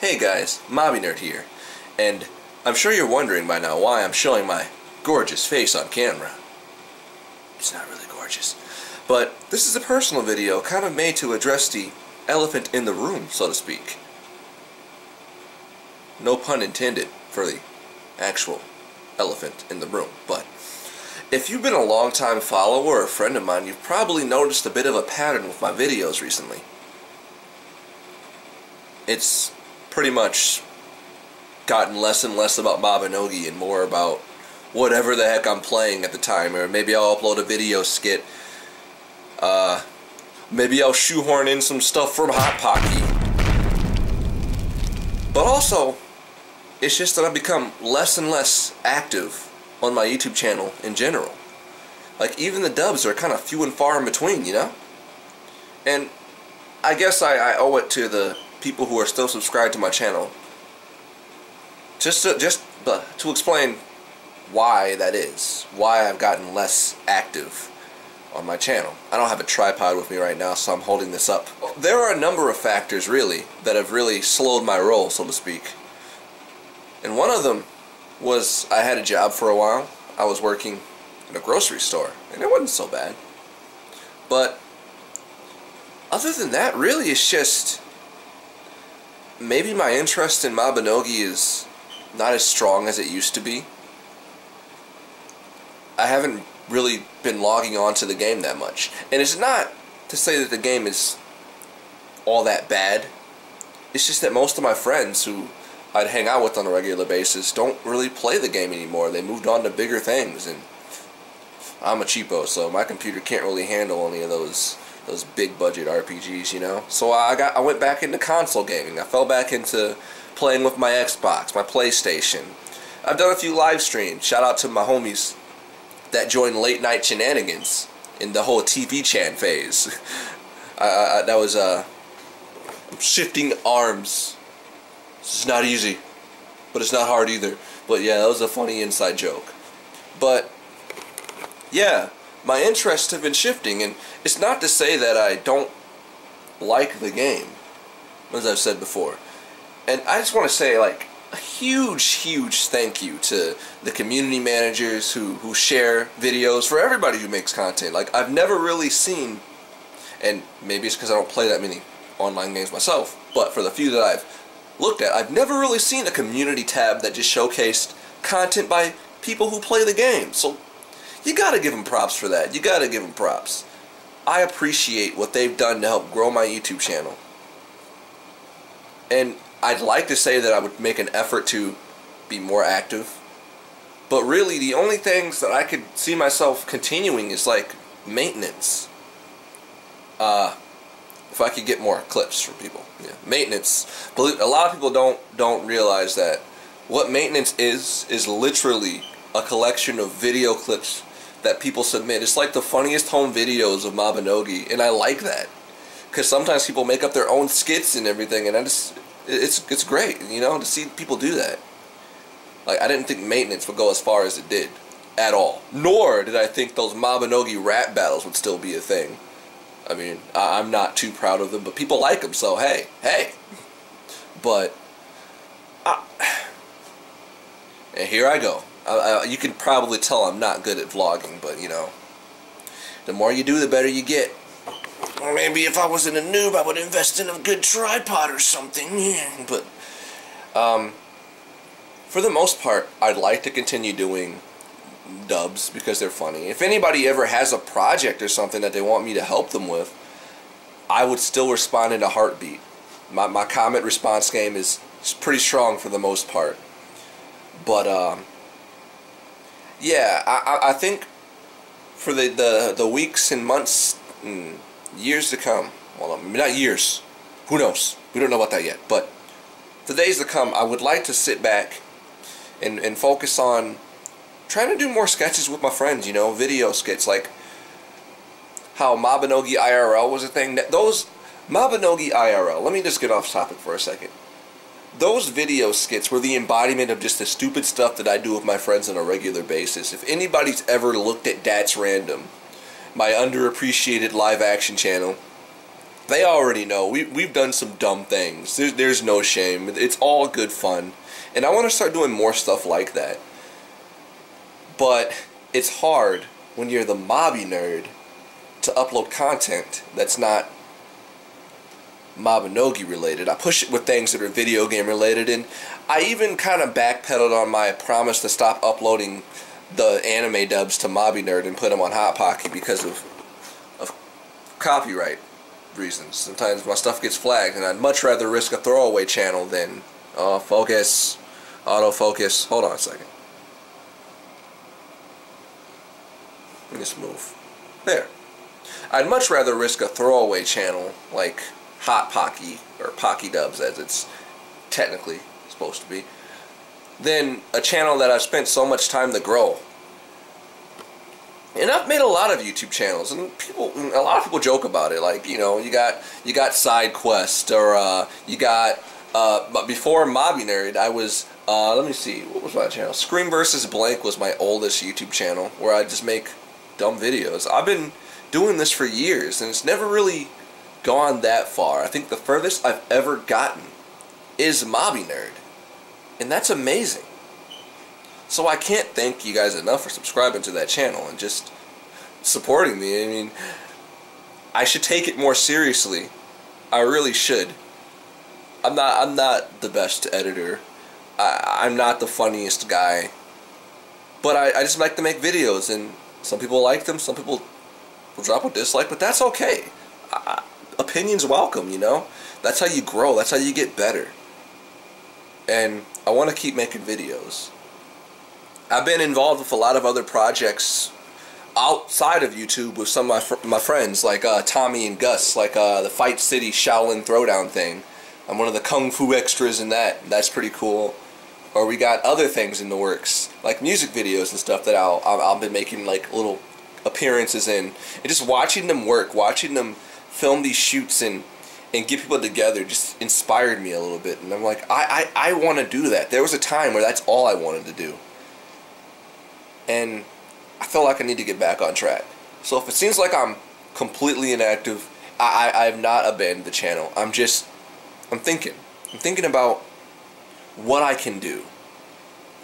Hey guys, Mabi Nerd here, and I'm sure you're wondering by now why I'm showing my gorgeous face on camera. It's not really gorgeous, but this is a personal video kind of made to address the elephant in the room, so to speak. No pun intended for the actual elephant in the room, but if you've been a long-time follower or a friend of mine, you've probably noticed a bit of a pattern with my videos recently. It's pretty much gotten less and less about Mabi and more about whatever the heck I'm playing at the time, or maybe I'll upload a video skit. Maybe I'll shoehorn in some stuff from Hot Pocky. But also, it's just that I've become less and less active on my YouTube channel in general. Like, even the dubs are kind of few and far in between, you know? And I guess I owe it to the people who are still subscribed to my channel just to explain why that is, why I've gotten less active on my channel. I don't have a tripod with me right now, so I'm holding this up. There are a number of factors really that have really slowed my roll, so to speak. And one of them was I had a job for a while. I was working in a grocery store, and it wasn't so bad. But other than that, really, it's just maybe my interest in Mabi is not as strong as it used to be. I haven't really been logging on to the game that much. And it's not to say that the game is all that bad. It's just that most of my friends who I'd hang out with on a regular basis don't really play the game anymore. They moved on to bigger things, and I'm a cheapo, so my computer can't really handle any of those big budget RPGs, you know. So I went back into console gaming. I fell back into playing with my Xbox, my PlayStation. I've done a few live streams. Shout out to my homies that joined Late Night Shenanigans in the whole TV chan phase. That was I'm shifting arms. It's not easy, but it's not hard either. But yeah, that was a funny inside joke. But yeah, my interests have been shifting, and it's not to say that I don't like the game, as I've said before. And I just want to say, like, a huge thank you to the community managers who share videos, for everybody who makes content. Like, I've never really seen, and maybe it's because I don't play that many online games myself, but for the few that I've looked at, I've never really seen a community tab that just showcased content by people who play the game. So you gotta give them props for that. You gotta give them props. I appreciate what they've done to help grow my YouTube channel. And I'd like to say that I would make an effort to be more active. But really, the only things that I could see myself continuing is like maintenance. If I could get more clips from people. Yeah. Maintenance. A lot of people don't realize that what maintenance is literally a collection of video clips that people submit. It's like the funniest home videos of Mabi, and I like that, because sometimes people make up their own skits and everything, and it's great, you know, to see people do that. Like, I didn't think maintenance would go as far as it did at all. Nor did I think those Mabi rap battles would still be a thing. I mean, I'm not too proud of them, but people like them, so hey. But and here I go. You can probably tell I'm not good at vlogging, but you know, the more you do, the better you get. Or maybe if I wasn't a noob, I would invest in a good tripod or something. But for the most part, I'd like to continue doing dubs because they're funny. If anybody ever has a project or something that they want me to help them with, I would still respond in a heartbeat. My comment response game is pretty strong for the most part. But yeah, I think for the weeks and months and years to come, well, not years, who knows, we don't know about that yet, but the days to come, I would like to sit back and focus on trying to do more sketches with my friends, you know, video skits, like how Mabi IRL was a thing. Those Mabi IRL, let me just get off topic for a second. Those video skits were the embodiment of just the stupid stuff that I do with my friends on a regular basis. If anybody's ever looked at That's Random, my underappreciated live action channel, They already know. We've done some dumb things. There's no shame. It's all good fun. And I want to start doing more stuff like that. But it's hard when you're the Mabi nerd to upload content that's not Mabinogi related. I push it with things that are video game related, and I even kind of backpedaled on my promise to stop uploading the anime dubs to Mabi Nerd and put them on Hot Pocket because of copyright reasons. Sometimes my stuff gets flagged, and I'd much rather risk a throwaway channel than focus, autofocus. Hold on a second. Let me just move. There. I'd much rather risk a throwaway channel like Hot Pocky, or Pocky Dubs as it's technically supposed to be, than a channel that I've spent so much time to grow. And I've made a lot of YouTube channels, and a lot of people joke about it. Like, you know, you got Side Quest, or you got. But before Mabi Nerd, I was. Let me see, what was my channel? Scream vs. Blank was my oldest YouTube channel, where I just make dumb videos. I've been doing this for years, and it's never really gone that far. I think the furthest I've ever gotten is Mabi Nerd, and that's amazing. So I can't thank you guys enough for subscribing to that channel and just supporting me. I mean, I should take it more seriously. I really should. I'm not the best editor. I'm not the funniest guy. But I just like to make videos, and some people like them, some people will drop a dislike, but that's okay. Opinions welcome, you know? That's how you grow, that's how you get better. And I want to keep making videos. I've been involved with a lot of other projects outside of YouTube with some of my friends, like Tommy and Gus, like the Fight City Shaolin Throwdown thing. I'm one of the Kung Fu extras in that. That's pretty cool. Or we got other things in the works, like music videos and stuff that I'll be making like little appearances in. And just watching them work, watching them film these shoots and get people together just inspired me a little bit. And I'm like, I want to do that. There was a time where that's all I wanted to do. And I feel like I need to get back on track. So if it seems like I'm completely inactive, I have not abandoned the channel. I'm thinking. I'm thinking about what I can do.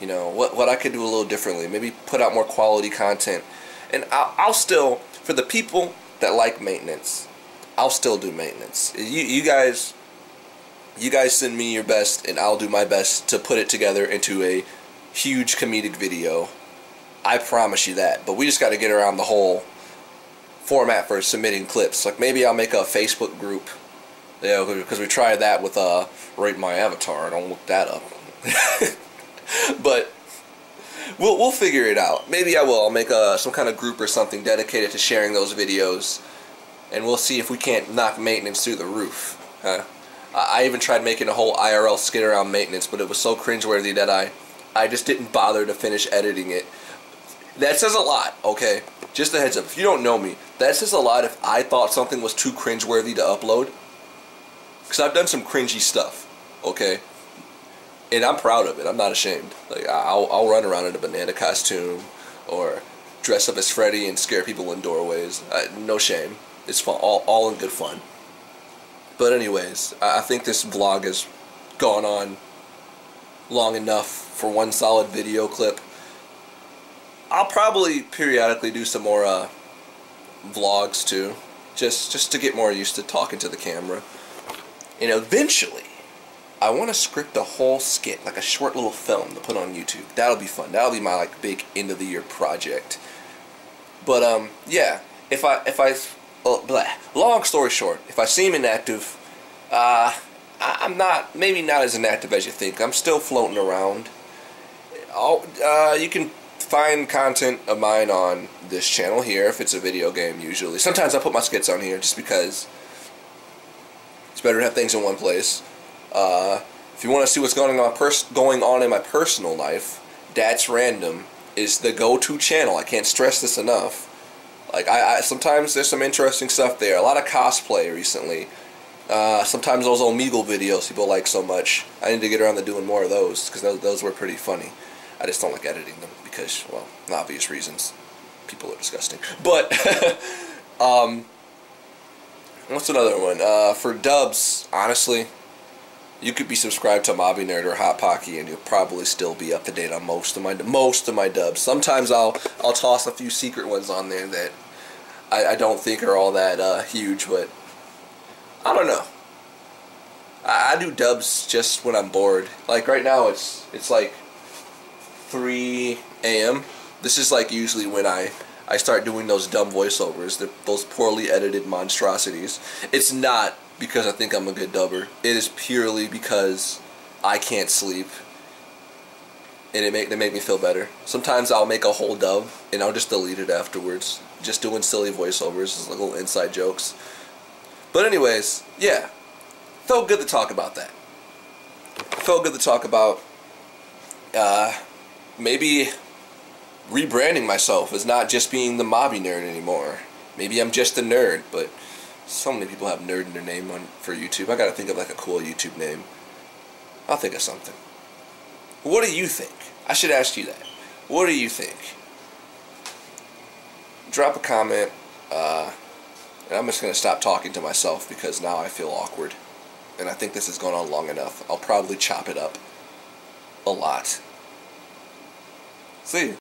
You know, what I could do a little differently. Maybe put out more quality content. And I'll still, for the people that like maintenance, I'll still do maintenance. You guys send me your best, and I'll do my best to put it together into a huge comedic video. I promise you that. But we just got to get around the whole format for submitting clips. Like, maybe I'll make a Facebook group. Yeah, because we tried that with Rate My Avatar. Don't look that up. But we'll figure it out. Maybe I will. I'll make some kind of group or something dedicated to sharing those videos, and we'll see if we can't knock maintenance through the roof. I even tried making a whole IRL skit around maintenance, but it was so cringeworthy that I just didn't bother to finish editing it. That says a lot, okay? Just a heads up. If you don't know me, that says a lot if I thought something was too cringeworthy to upload. Because I've done some cringy stuff, okay? And I'm proud of it. I'm not ashamed. Like, I'll run around in a banana costume or dress up as Freddy and scare people in doorways. No shame. It's fun. All in good fun. But anyways, I think this vlog has gone on long enough for one solid video clip. I'll probably periodically do some more vlogs too, just to get more used to talking to the camera. And eventually, I want to script a whole skit, like a short little film to put on YouTube. That'll be fun. That'll be my like big end of the year project. But yeah, long story short, if I seem inactive, I'm not, maybe not as inactive as you think. I'm still floating around. You can find content of mine on this channel here if it's a video game usually. Sometimes I put my skits on here just because it's better to have things in one place. If you want to see what's going on in my personal life, That's Random is the go-to channel. I can't stress this enough. Like sometimes there's some interesting stuff there. A lot of cosplay recently. Sometimes those Omegle videos people like so much. I need to get around to doing more of those because those were pretty funny. I just don't like editing them because, well, obvious reasons. People are disgusting. But What's another one? For dubs, honestly, you could be subscribed to Mabi Nerd or Hot Pocky, and you'll probably still be up to date on most of my dubs. Sometimes I'll toss a few secret ones on there that I don't think are all that huge, but I don't know. I do dubs just when I'm bored. Like right now, it's like 3 a.m. This is like usually when I start doing those dumb voiceovers, those poorly edited monstrosities. It's not because I think I'm a good dubber. It is purely because I can't sleep, and they make me feel better. Sometimes I'll make a whole dub and I'll just delete it afterwards, just doing silly voiceovers, like little inside jokes. But anyways, yeah, felt good to talk about that. Felt good to talk about maybe rebranding myself as not just being the Mabi Nerd anymore. Maybe I'm just a nerd, but so many people have nerd in their name for YouTube. I gotta think of like a cool YouTube name. I'll think of something. What do you think? I should ask you that. What do you think? Drop a comment. And I'm just gonna stop talking to myself because now I feel awkward. And I think this has gone on long enough. I'll probably chop it up a lot. See you.